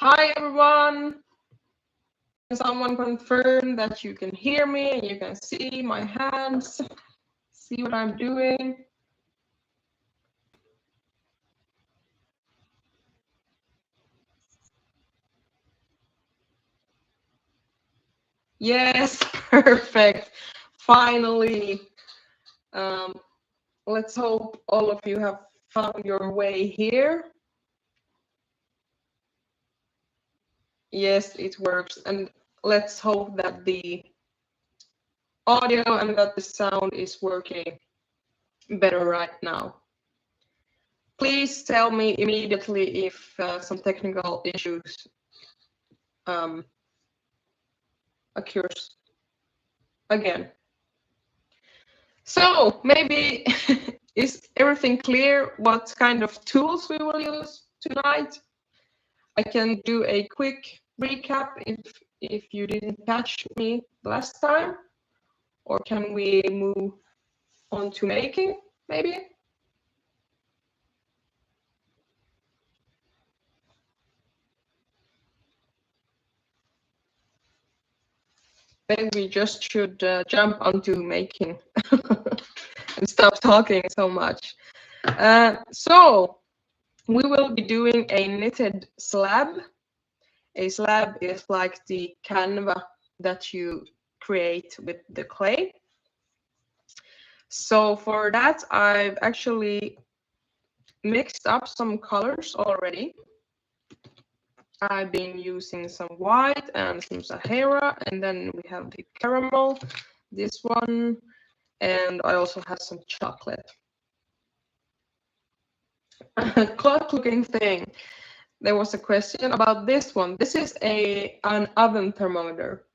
Hi everyone. Can someone confirm that you can hear me and you can see my hands? See what I'm doing? Yes, perfect. Finally. Let's hope all of you have found your way here. Yes, it works. And let's hope that the audio and that the sound is working better right now. Please tell me immediately if some technical issues occurs again. So maybe is everything clear what kind of tools we will use tonight? I can do a quick recap if you didn't catch me last time, or can we move on to making maybe? Maybe we just should jump onto making and stop talking so much. So we will be doing a knitted slab. A slab is like the canvas that you create with the clay. So for that, I've actually mixed up some colors already. I've been using some white and some Sahara, and then we have the caramel, this one, and I also have some chocolate. Clock looking thing. There was a question about this one. This is an oven thermometer.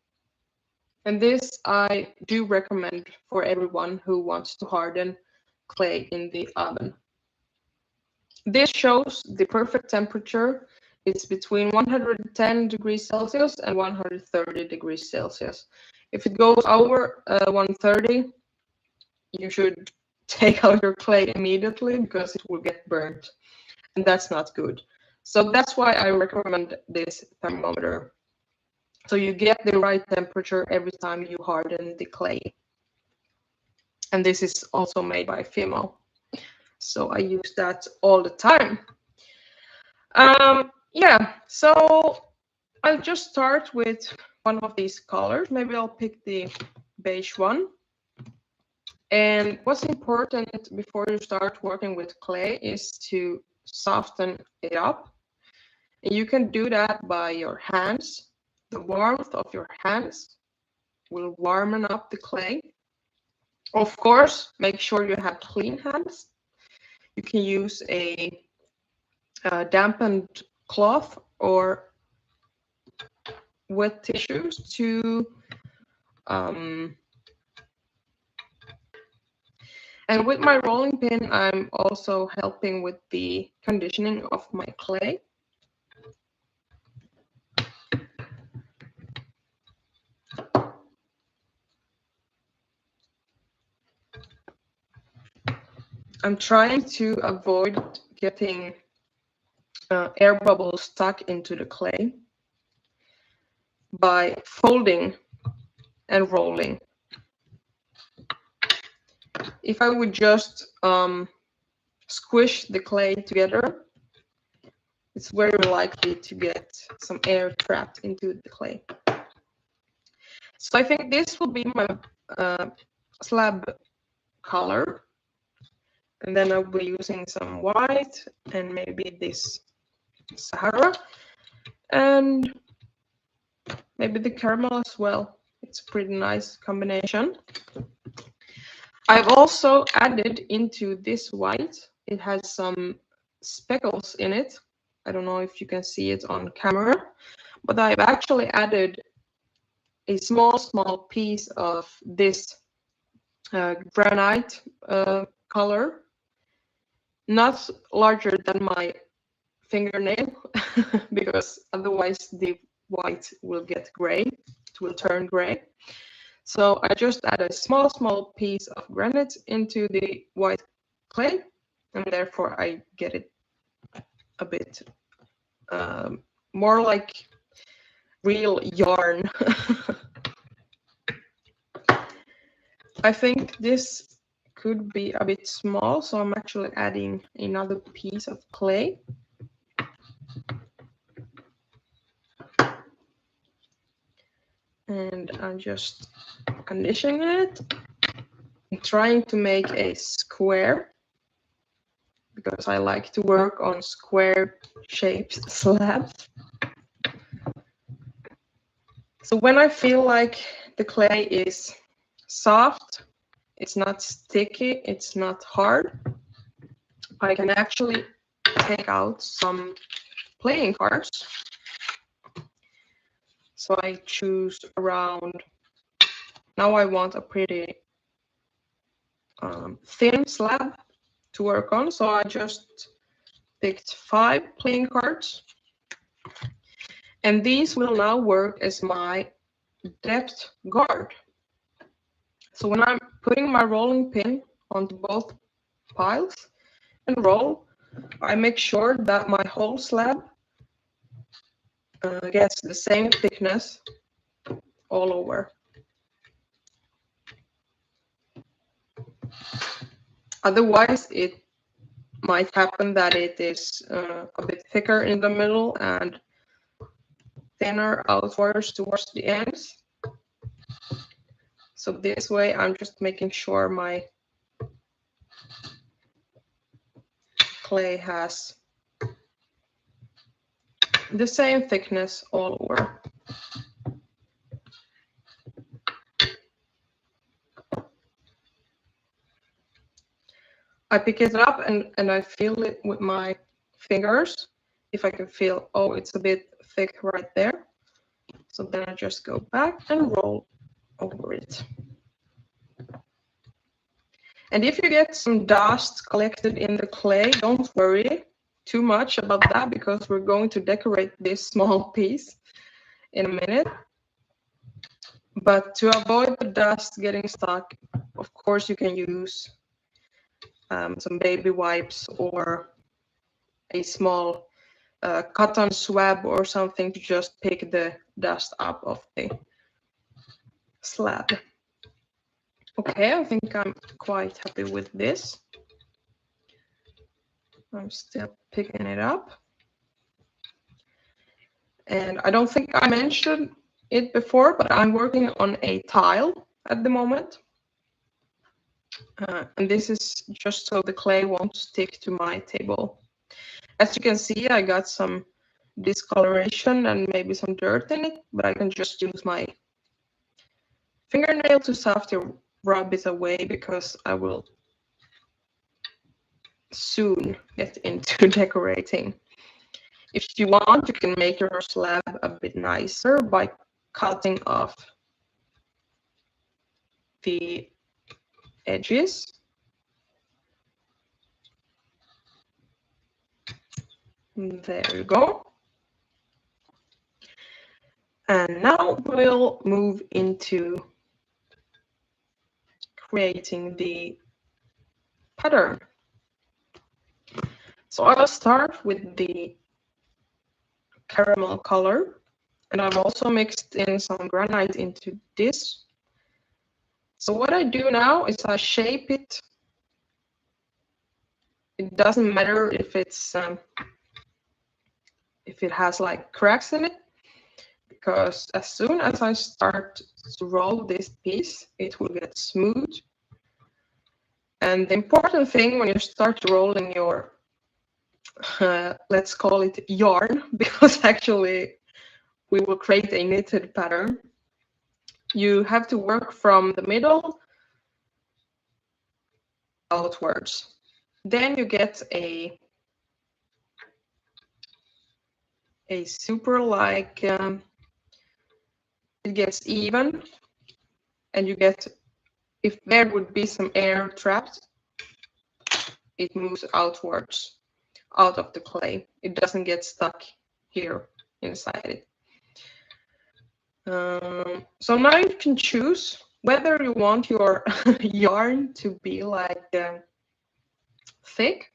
And this I do recommend for everyone who wants to harden clay in the oven. This shows the perfect temperature. It's between 110 degrees Celsius and 130 degrees Celsius. If it goes over 130, you should take out your clay immediately because it will get burnt, and that's not good. So that's why I recommend this thermometer. So you get the right temperature every time you harden the clay. And this is also made by FIMO. So I use that all the time. Yeah, so I'll just start with one of these colors. Maybe I'll pick the beige one. And what's important before you start working with clay is to soften it up. And you can do that by your hands. The warmth of your hands will warm up the clay. Of course, make sure you have clean hands. You can use a dampened cloth or wet tissues to and with my rolling pin, I'm also helping with the conditioning of my clay. I'm trying to avoid getting air bubbles stuck into the clay by folding and rolling. If I would just squish the clay together, it's very likely to get some air trapped into the clay. So I think this will be my slab color. And then I'll be using some white and maybe this Sahara and maybe the caramel as well. It's a pretty nice combination. I've also added into this white, it has some speckles in it. I don't know if you can see it on camera, but I've actually added a small piece of this granite color, not larger than my fingernail, because otherwise the white will get gray, it will turn gray. So I just add a small piece of granite into the white clay, and therefore I get it a bit more like real yarn. I think this could be a bit small, so I'm actually adding another piece of clay. And I'm just conditioning it. I'm trying to make a square because I like to work on square shaped slabs. So when I feel like the clay is soft, it's not sticky, it's not hard, I can actually take out some playing cards. So I choose around, now I want a pretty thin slab to work on, so I just picked 5 playing cards. And these will now work as my depth guard. So when I'm putting my rolling pin onto both piles and roll, I make sure that my whole slab gets the same thickness all over. Otherwise, it might happen that it is a bit thicker in the middle and thinner outwards towards the ends. So this way, I'm just making sure my clay has the same thickness all over. I pick it up and I feel it with my fingers. If I can feel, oh, it's a bit thick right there. So then I just go back and roll over it. And if you get some dust collected in the clay, don't worry too much about that because we're going to decorate this small piece in a minute. But to avoid the dust getting stuck, of course, you can use some baby wipes or a small cotton swab or something to just pick the dust up of the slab. Okay, I think I'm quite happy with this. I'm still picking it up. And I don't think I mentioned it before, but I'm working on a tile at the moment. And this is just so the clay won't stick to my table. As you can see, I got some discoloration and maybe some dirt in it, but I can just use my fingernail to softly rub it away because I will soon get into decorating. If you want, you can make your slab a bit nicer by cutting off the edges. There you go. And now we'll move into creating the pattern. So I'll start with the caramel color, and I've also mixed in some granite into this. So what I do now is I shape it. It doesn't matter if it's if it has like cracks in it, because as soon as I start to roll this piece, it will get smooth. And the important thing when you start rolling your let's call it yarn, because actually we will create a knitted pattern. You have to work from the middle outwards. Then you get a super like it gets even, and you get, if there would be some air trapped, it moves outwards out of the clay. It doesn't get stuck here inside it. So now you can choose whether you want your yarn to be like thick,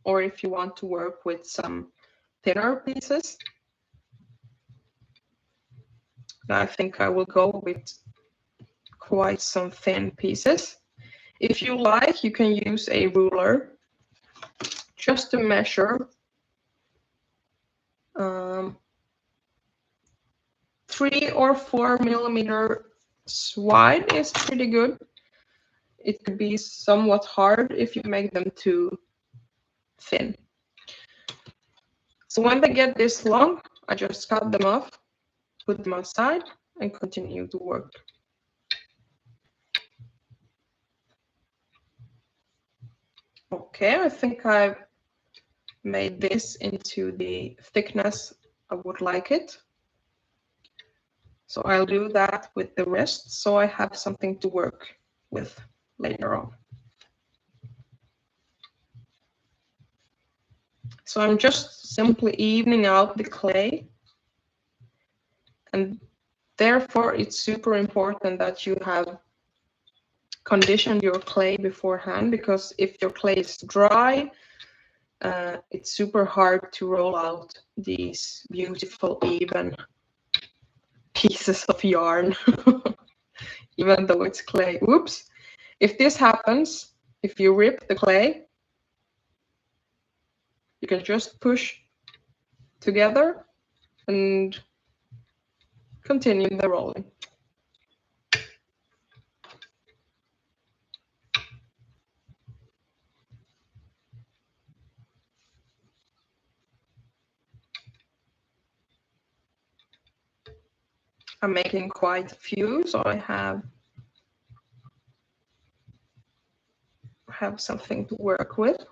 or if you want to work with some thinner pieces. I think I will go with quite some thin pieces. If you like, you can use a ruler just to measure 3 or 4 millimeters wide is pretty good. It could be somewhat hard if you make them too thin. So when they get this long, I just cut them off, put them aside, and continue to work. Okay, I think I've made this into the thickness I would like it. So I'll do that with the rest, so I have something to work with later on. So I'm just simply evening out the clay, and therefore it's super important that you have conditioned your clay beforehand, because if your clay is dry, it's super hard to roll out these beautiful even pieces of yarn, even though it's clay. Whoops! If this happens, if you rip the clay, you can just push together and continue the rolling. I'm making quite a few, so I have something to work with.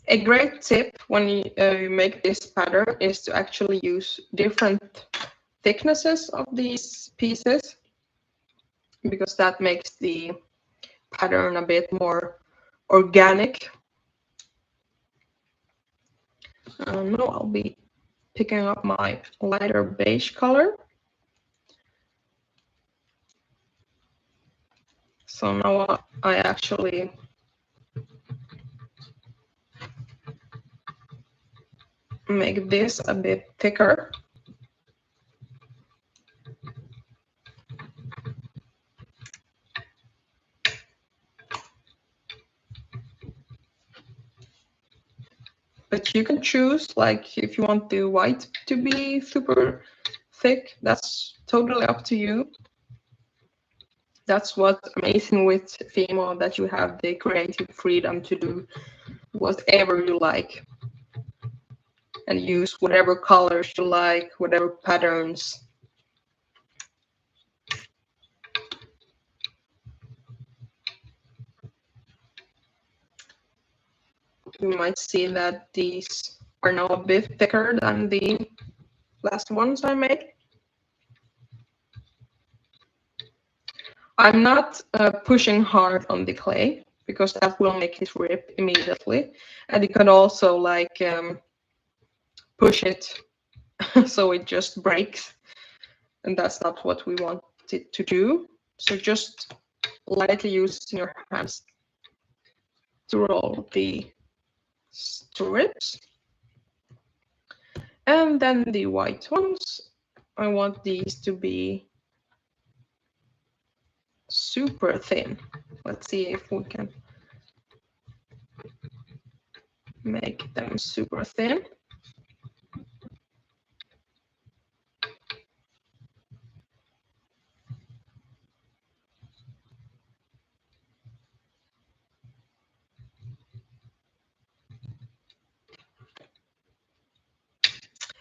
A great tip when you make this pattern is to actually use different thicknesses of these pieces, because that makes the pattern a bit more organic. Now I'll be picking up my lighter beige color. So now I actually make this a bit thicker. But you can choose, like, if you want the white to be super thick, that's totally up to you. That's what's amazing with FIMO, that you have the creative freedom to do whatever you like and use whatever colors you like, whatever patterns. You might see that these are now a bit thicker than the last ones I made. I'm not pushing hard on the clay, because that will make it rip immediately. And you can also like push it so it just breaks. And that's not what we want it to do. So just lightly using your hands to roll the strips. And then the white ones, I want these to be super thin. Let's see if we can make them super thin.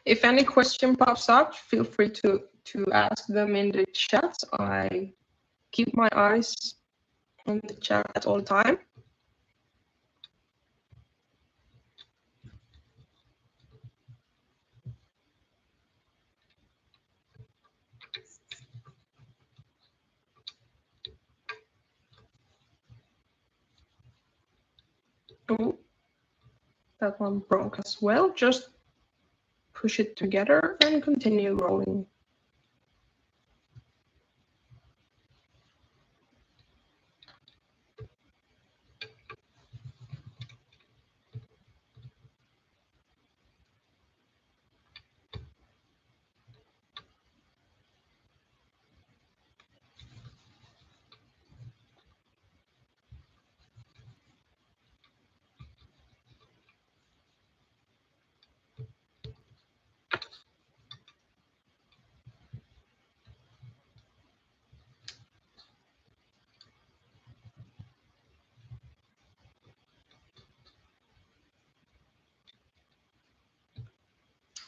If any question pops up, feel free to ask them in the chat. I keep my eyes on the chat at all time. Ooh, That one broke as well. Just push it together and continue rolling.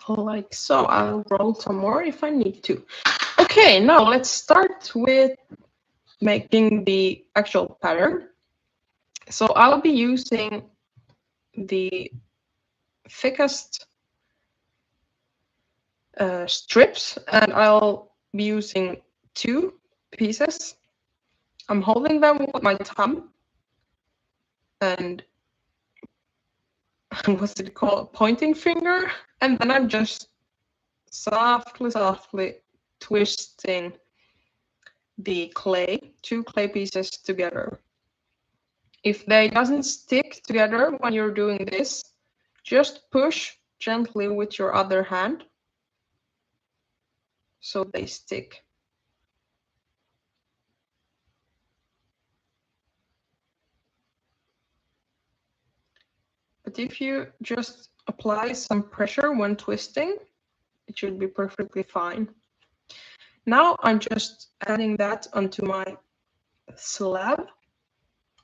Like so. I'll roll some more if I need to. Okay, now let's start with making the actual pattern. So I'll be using the thickest strips, and I'll be using 2 pieces. I'm holding them with my thumb and what's it called? Pointing finger, and then I'm just softly twisting the 2 clay pieces together. If they doesn't stick together when you're doing this, just push gently with your other hand so they stick. But if you just apply some pressure when twisting, it should be perfectly fine. Now I'm just adding that onto my slab.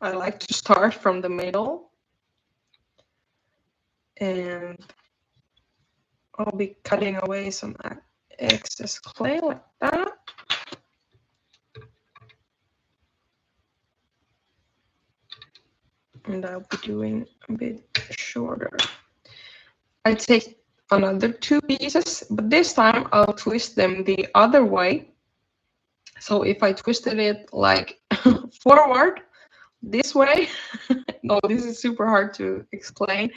I like to start from the middle, and I'll be cutting away some excess clay like that. And I'll be doing a bit shorter. I take another 2 pieces, but this time I'll twist them the other way. So if I twisted it like forward, this way, no, this is super hard to explain.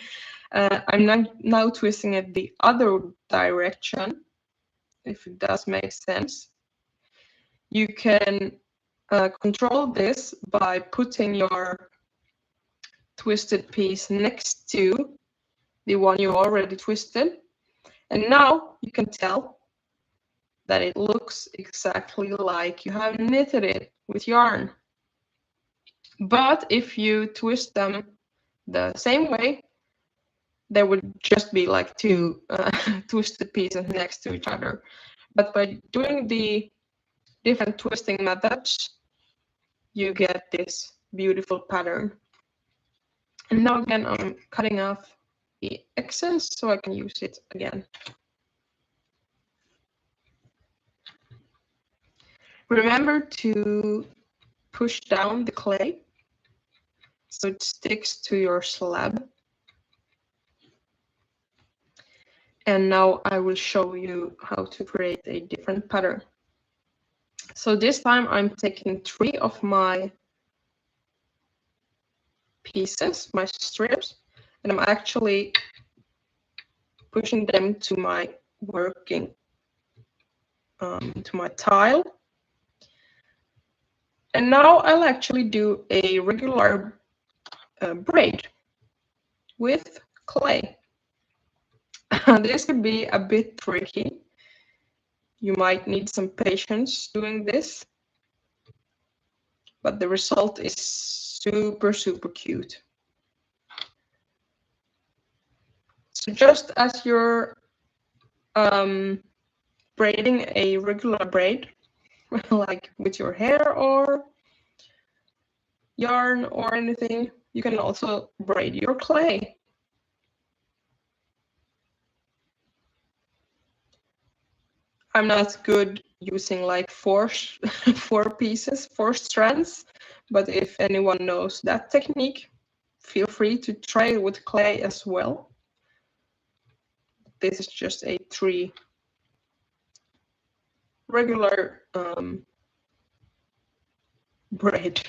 I'm now twisting it the other direction, if it does make sense. You can control this by putting your twisted piece next to the one you already twisted, and now you can tell that it looks exactly like you have knitted it with yarn. But if you twist them the same way, there would just be like 2 twisted pieces next to each other. But by doing the different twisting methods, you get this beautiful pattern. And now again, I'm cutting off the excess so I can use it again. Remember to push down the clay so it sticks to your slab. And now I will show you how to create a different pattern. So this time I'm taking 3 of my pieces, my strips, and I'm actually pushing them to my working, to my tile. And now I'll actually do a regular braid with clay. This could be a bit tricky. You might need some patience doing this, but the result is super cute. So just as you're braiding a regular braid, like with your hair or yarn or anything, you can also braid your clay. I'm not good using like 4 pieces, 4 strands, but if anyone knows that technique, feel free to try it with clay as well. This is just a 3 regular braid.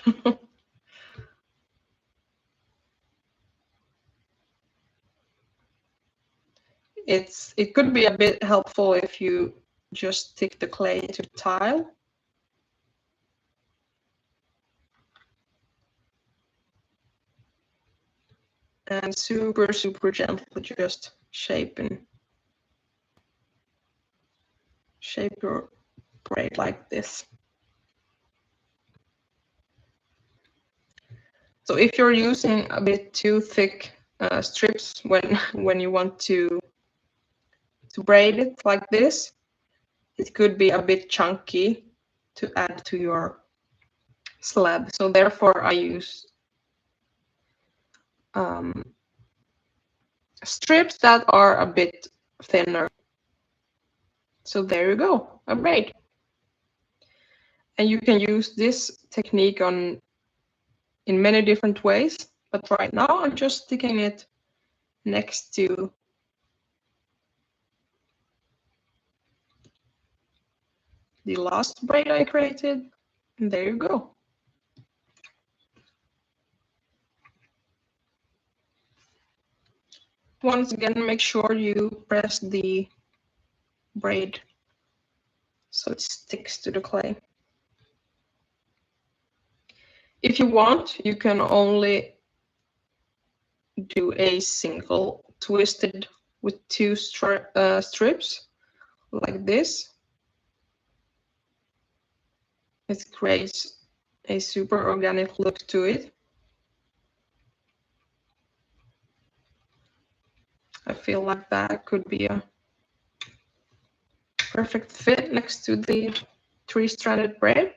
it could be a bit helpful if you just stick the clay to tile. And super, super gently just shape your braid like this. So if you're using a bit too thick strips when you want to braid it like this, it could be a bit chunky to add to your slab. So therefore I use strips that are a bit thinner. So there you go, a braid. And you can use this technique in many different ways, but right now I'm just sticking it next to the last braid I created, and there you go. Once again, make sure you press the braid so it sticks to the clay. If you want, you can only do a single twisted with two strips like this. It creates a super organic look to it. I feel like that could be a perfect fit next to the three-stranded braid.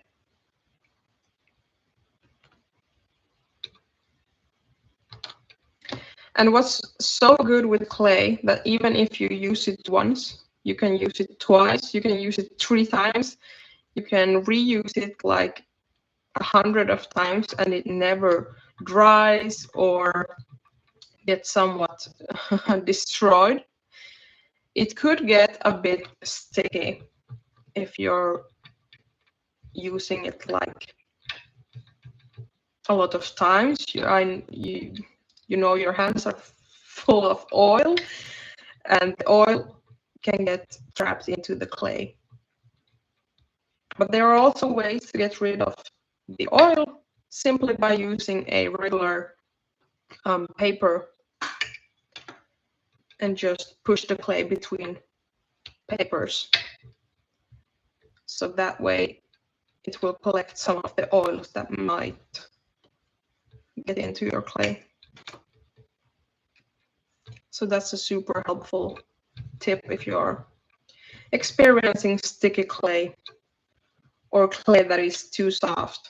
And what's so good with clay that even if you use it once, you can use it twice, you can use it 3 times, you can reuse it like 100 of times and it never dries or gets somewhat destroyed. It could get a bit sticky if you're using it like a lot of times. You know your hands are full of oil and the oil can get trapped into the clay. But there are also ways to get rid of the oil simply by using a regular paper and just push the clay between papers. So that way it will collect some of the oils that might get into your clay. So that's a super helpful tip if you're experiencing sticky clay or clay that is too soft.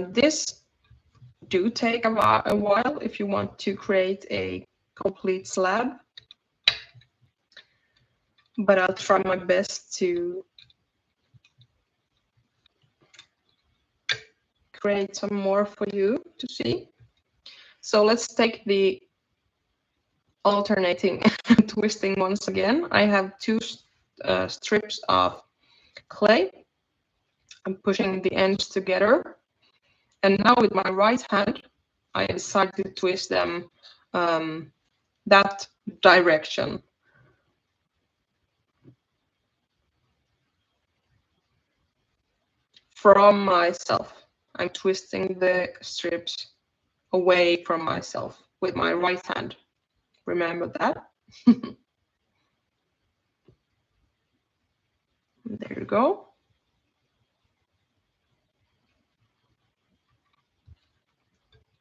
This do take a while if you want to create a complete slab, but I'll try my best to create some more for you to see. So let's take the alternating twisting once again. I have 2 strips of clay. I'm pushing the ends together. And now with my right hand, I decide to twist them that direction. From myself. I'm twisting the strips away from myself with my right hand. Remember that? There you go.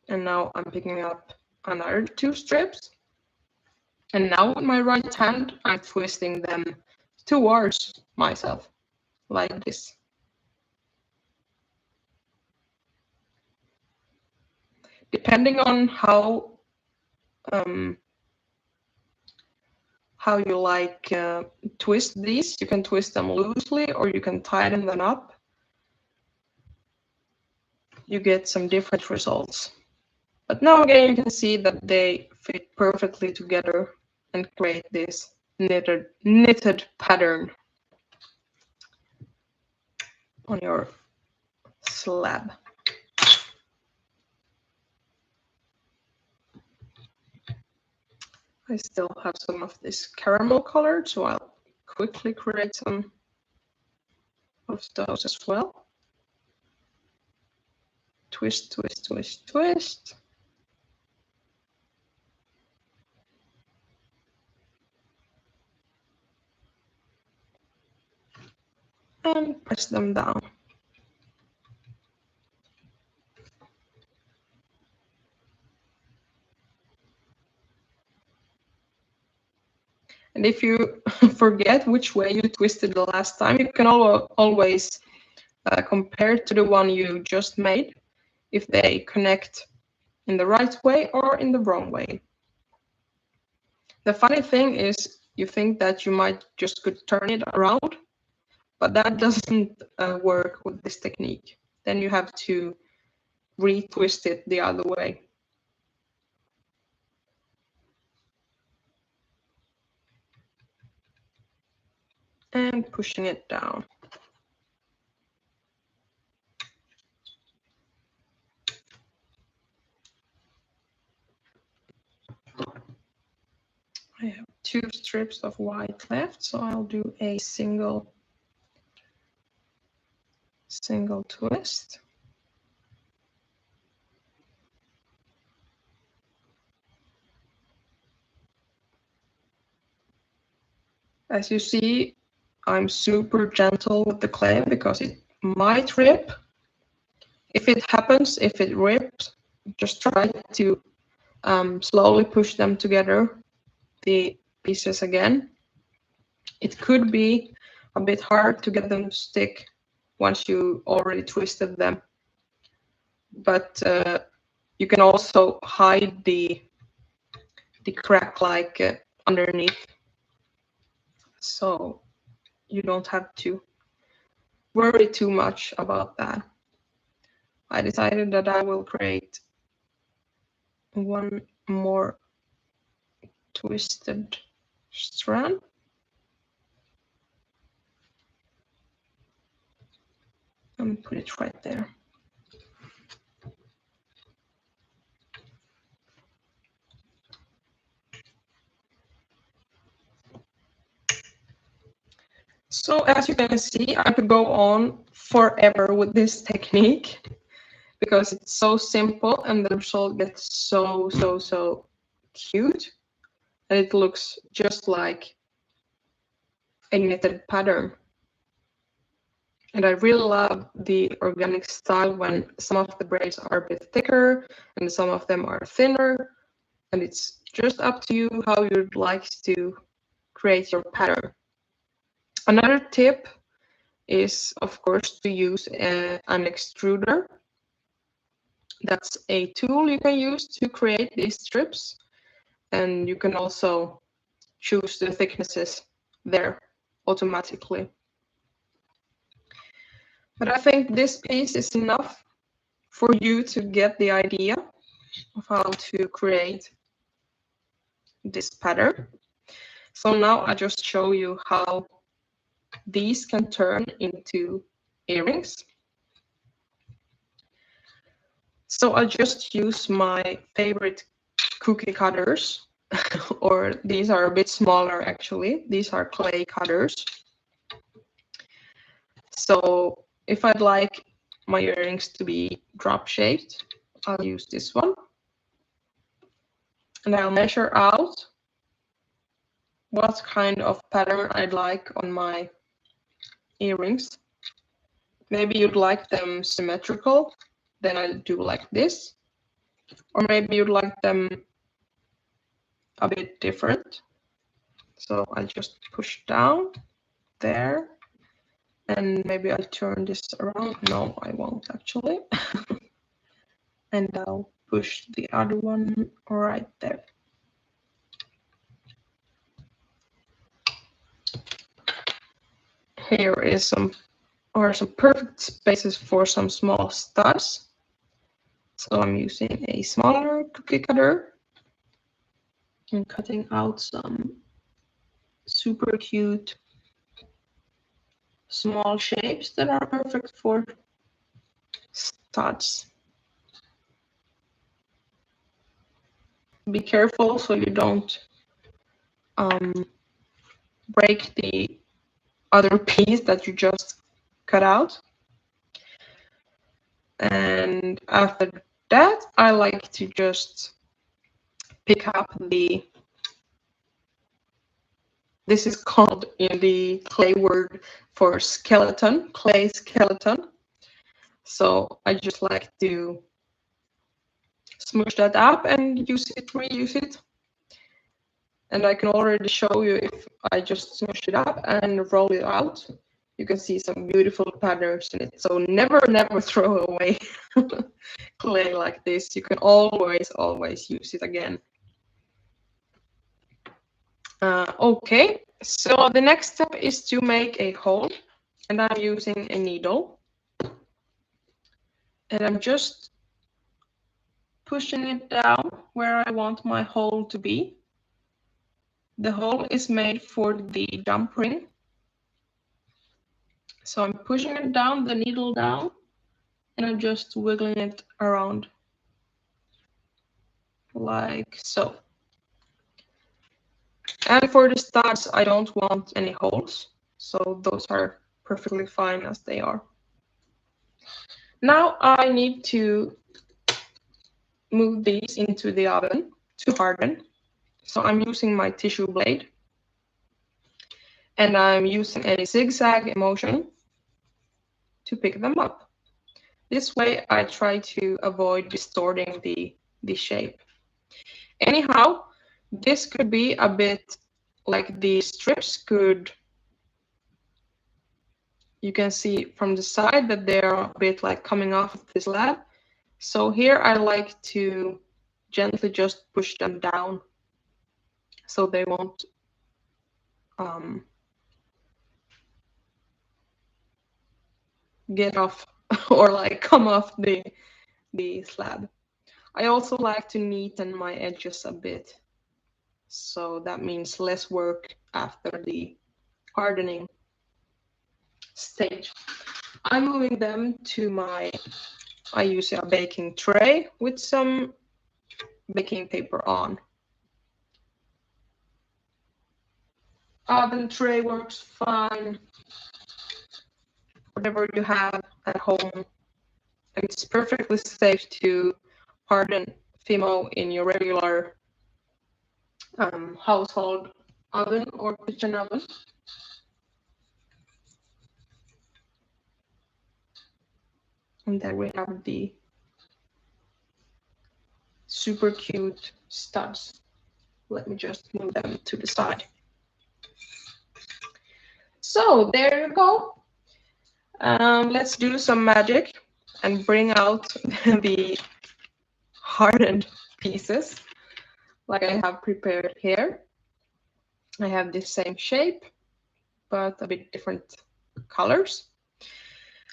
And now I'm picking up another 2 strips. And now with my right hand, I'm twisting them towards myself, like this. Depending on how you like twist these, you can twist them loosely or you can tighten them up. You get some different results. But now again, you can see that they fit perfectly together and create this knitted pattern. on your slab. I still have some of this caramel color, so I'll quickly create some of those as well. Twist, twist, twist, twist. And press them down. And if you forget which way you twisted the last time, you can always compare to the one you just made, if they connect in the right way or in the wrong way. The funny thing is, you think that you might just could turn it around, but that doesn't work with this technique. Then you have to retwist it the other way. And pushing it down. I have 2 strips of white left, so I'll do a single twist. As you see, I'm super gentle with the clay because it might rip. If it happens, if it rips, just try to slowly push them together, the pieces again. It could be a bit hard to get them to stick once you already twisted them, but you can also hide the crack like underneath, so you don't have to worry too much about that. I decided that I will create one more twisted strand. And put it right there. So as you can see, I could go on forever with this technique because it's so simple and the result gets so cute, and it looks just like a knitted pattern. And I really love the organic style when some of the braids are a bit thicker and some of them are thinner, and it's just up to you how you'd like to create your pattern. Another tip is, of course, to use an extruder. That's a tool you can use to create these strips, and you can also choose the thicknesses there automatically. But I think this piece is enough for you to get the idea of how to create this pattern. So now I just show you how these can turn into earrings. So I'll just use my favorite cookie cutters, or these are a bit smaller actually. These are clay cutters. So if I'd like my earrings to be drop shaped, I'll use this one. And I'll measure out what kind of pattern I'd like on my earrings. Maybe you'd like them symmetrical, then I'll do like this. Or maybe you'd like them a bit different. So I'll just push down there. And maybe I'll turn this around. No, I won't actually. And I'll push the other one right there. Here is some perfect spaces for some small studs. So I'm using a smaller cookie cutter and cutting out some super cute small shapes that are perfect for studs. Be careful so you don't break the other piece that you just cut out. And after that, I like to just pick up this is called in the clay word for skeleton, clay skeleton. So I just like to smoosh that up and use it, reuse it. And I can already show you if I just smush it up and roll it out. You can see some beautiful patterns in it. So never throw away clay like this. You can always use it again. Okay, so the next step is to make a hole, and I'm using a needle. And I'm just pushing it down where I want my hole to be. The hole is made for the jump ring. So I'm pushing it down, the needle down, and I'm just wiggling it around like so. And for the studs, I don't want any holes, so those are perfectly fine as they are. Now I need to move these into the oven to harden. So I'm using my tissue blade, and I'm using a zigzag motion to pick them up. This way I try to avoid distorting the shape. Anyhow, this could be a bit like the strips could, you can see from the side that they're a bit like coming off of the slab. So here I like to gently just push them down so they won't get off or like come off the slab. I also like to neaten my edges a bit. So that means less work after the hardening stage. I'm moving them to I use a baking tray with some baking paper on. Oven tray works fine. Whatever you have at home. And it's perfectly safe to harden FIMO in your regular household oven or kitchen oven. And there we have the super cute studs. Let me just move them to the side. So there you go. Let's do some magic and bring out the hardened pieces like I have prepared here. I have the same shape, but a bit different colors.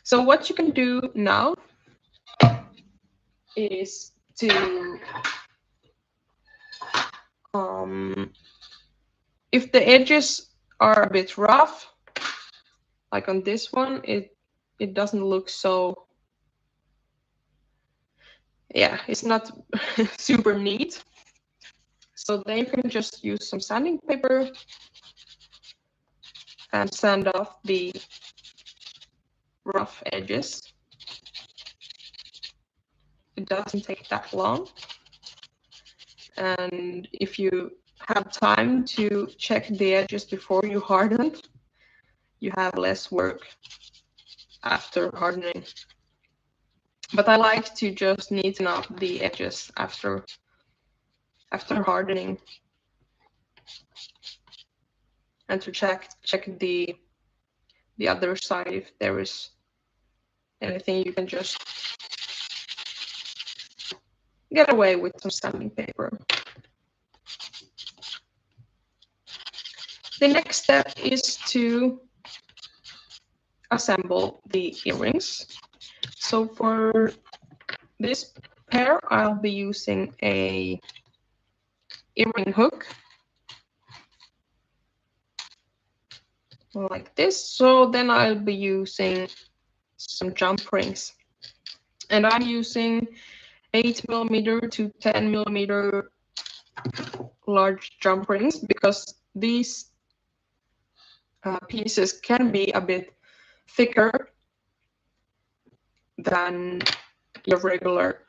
So what you can do now is to, if the edges are a bit rough, like on this one, it doesn't look so, yeah, it's not super neat. So then you can just use some sanding paper and sand off the rough edges. It doesn't take that long. And if you have time to check the edges before you harden, you have less work after hardening. But I like to just neaten up the edges after hardening, and to check the other side if there is anything. You can just get away with some sanding paper. The next step is to assemble the earrings. So for this pair, I'll be using a earring hook. like this. So then I'll be using some jump rings, and I'm using 8mm to 10mm large jump rings because these pieces can be a bit thicker than your regular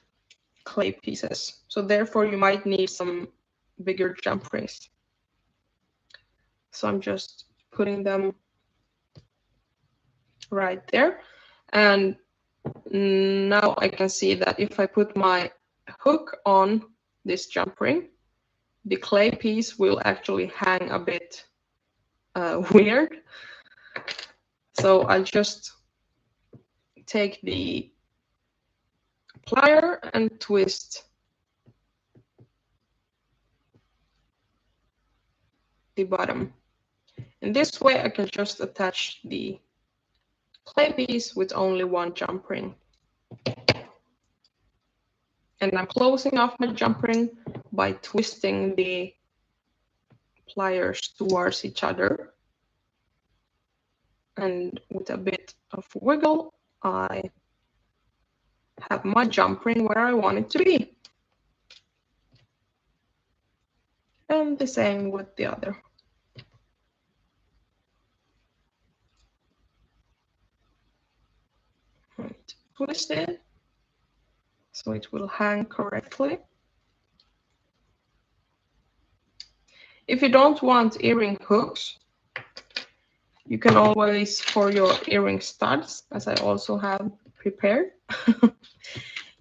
clay pieces. So therefore you might need some bigger jump rings. So I'm just putting them right there. And now I can see that if I put my hook on this jump ring, the clay piece will actually hang a bit weird. So I'll just take the plier and twist the bottom. In this way I can just attach the clay piece with only one jump ring. And I'm closing off my jump ring by twisting the pliers towards each other. And with a bit of wiggle, I have my jump ring where I want it to be. And the same with the other. And twist it so it will hang correctly. If you don't want earring hooks, you can always, for your earring studs, as I also have prepared,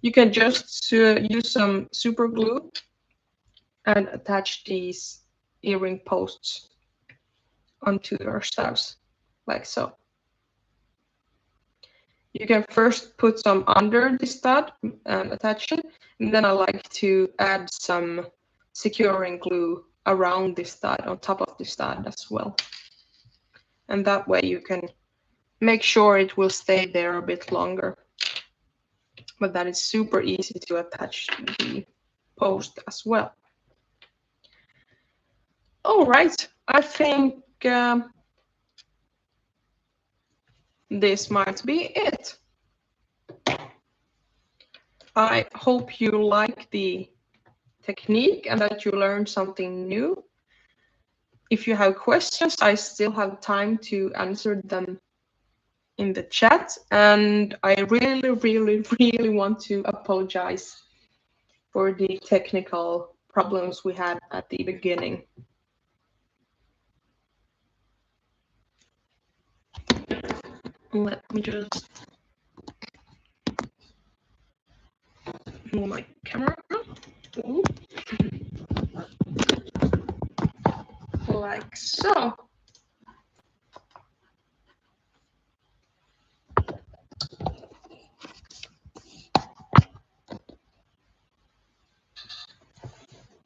you can just use some super glue and attach these earring posts onto your studs, like so. You can first put some under the stud and attach it, and then I like to add some securing glue around the stud, on top of the stud as well. And that way you can make sure it will stay there a bit longer. But that is super easy to attach the post as well. All right, I think this might be it. I hope you like the technique and that you learned something new. If you have questions, I still have time to answer them in the chat. And I really want to apologize for the technical problems we had at the beginning. Let me just move my camera. Ooh. Like so.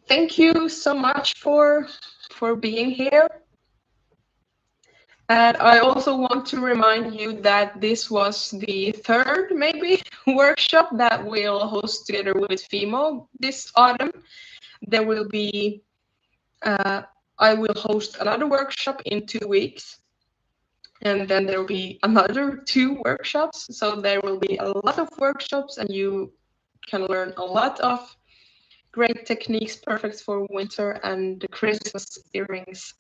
Thank you so much for being here. And I also want to remind you that this was the third, maybe, workshop that we'll host together with FIMO this autumn. There will be, I will host another workshop in 2 weeks. And then there will be another 2 workshops. So there will be a lot of workshops and you can learn a lot of great techniques, perfect for winter and Christmas earrings.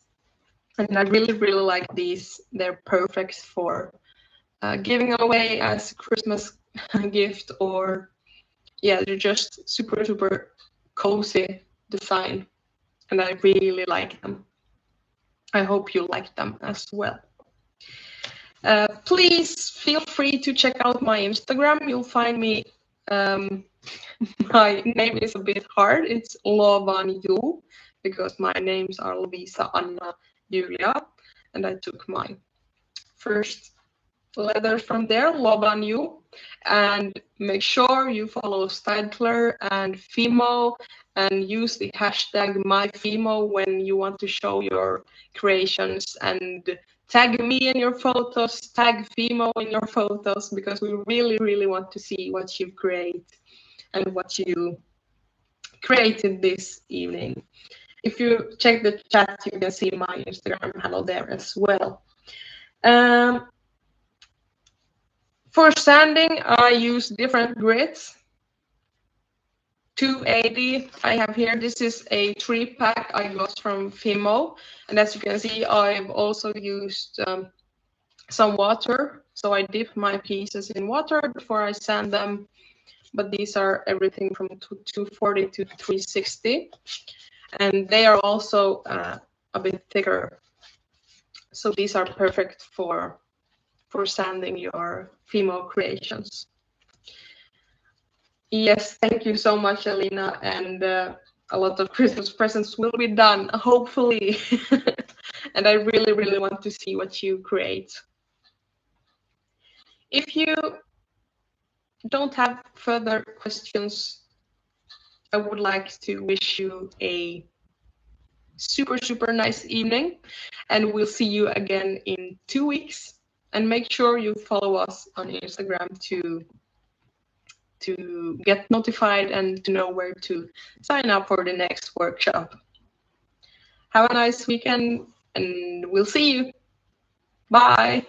And I really like these. They're perfect for giving away as a Christmas gift, or yeah, they're just super cozy design. And I really like them. I hope you like them as well. Please feel free to check out my Instagram. You'll find me, my name is a bit hard. It's Lovanju, because my names are Lovisa, Anna, Julia, and I took my first letter from there, Lovanju. And make sure you follow Stadler and FIMO and use the hashtag MyFIMO when you want to show your creations, and tag me in your photos, tag FIMO in your photos, because we really want to see what you create and what you created this evening. If you check the chat, you can see my Instagram handle there as well. For sanding, I use different grits. 280 I have here. This is a 3-pack I got from FIMO. And as you can see, I've also used some water. So I dip my pieces in water before I sand them. But these are everything from 240 to 360. And they are also a bit thicker. So these are perfect for sanding your FIMO creations. Yes, thank you so much, Alina. And a lot of Christmas presents will be done, hopefully. And I really, really want to see what you create. If you don't have further questions, I would like to wish you a super, super nice evening. And we'll see you again in 2 weeks. And make sure you follow us on Instagram to get notified and to know where to sign up for the next workshop. Have a nice weekend and we'll see you. Bye.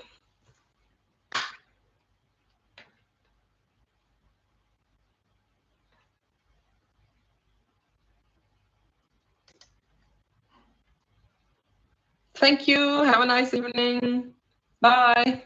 Thank you. Have a nice evening. Bye.